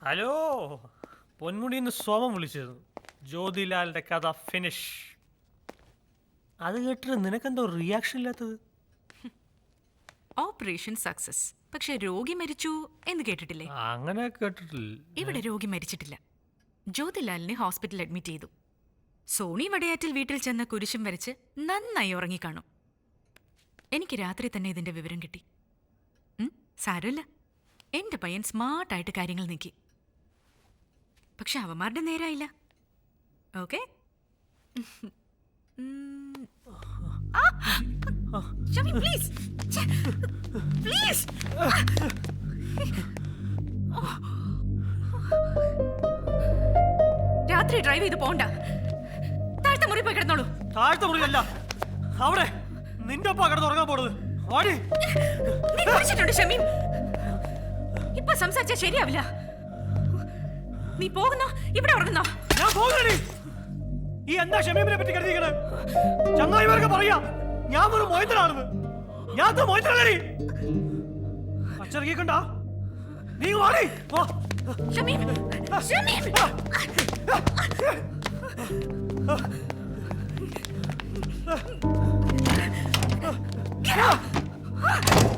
Hello, പൊന്മുടിന്ന് സോമം വിളിച്ചിരുന്നു. ജ്യോതിലാലിന്റെ കഥ finish. അത് കേട്ടിട്ട് നിനക്കെന്തോ റിയാക്ഷൻ ഇല്ലാത്തത്? ഓപ്പറേഷൻ സക്സസ്, പക്ഷെ രോഗി മരിച്ചു എന്ന് കേട്ടിട്ടില്ലേ? അങ്ങനെ കേട്ടിട്ടില്ല. ഇവിടെ രോഗി മരിച്ചിട്ടില്ല. ജ്യോതിലാലിനെ ഹോസ്പിറ്റലിൽ അഡ്മിറ്റ് ചെയ്തു. സോണി വടയാറ്റിൽ വീട്ടിൽ ചെന്ന കുരിശും വരച്ച് നന്നായി ഉറങ്ങിക്കാണും. എനിക്ക് രാത്രി തന്നെ ഇതിന്റെ വിവരം കിട്ടി. സാരമില്ല, എന്റെ പയ്യൻ സ്മാർട്ടായിട്ട് കാര്യങ്ങൾ നീക്കി. പക്ഷെ അവന്മാരുടെ നേരായില്ല. Okay, please please. രാത്രി ഡ്രൈവ് ചെയ്ത് പോണ്ട. താഴത്തെ മുറി പോയി കിടന്നോളൂ. താഴത്തെ മുറിയല്ല, അവിടെ നിന്റെ ഒപ്പം കിടന്ന് ഉറങ്ങാൻ പോണത്. നീ കുടിച്ചിട്ടുണ്ട് ഷമീം. ഇപ്പൊ സംസാരിച്ചാ ശരിയാവില്ല. നീ പോകുന്നോ ഇവിടെ ഉറങ്ങുന്നോ? ഞാൻ പോകുന്നേ. ഈ എന്താ ഷമീമിനെ പറ്റി കരുതിക്കണേ? ചങ്ങായിമാർക്ക് പറയാ ഞാൻ ഒരു മോയത്തനാണെന്ന്. ഞാൻ മോയത്തനല്ലേ? അച്ചറങ്ങിക്കണ്ട. നീ വാടി. ഷമീം, ഷമീം. Get out!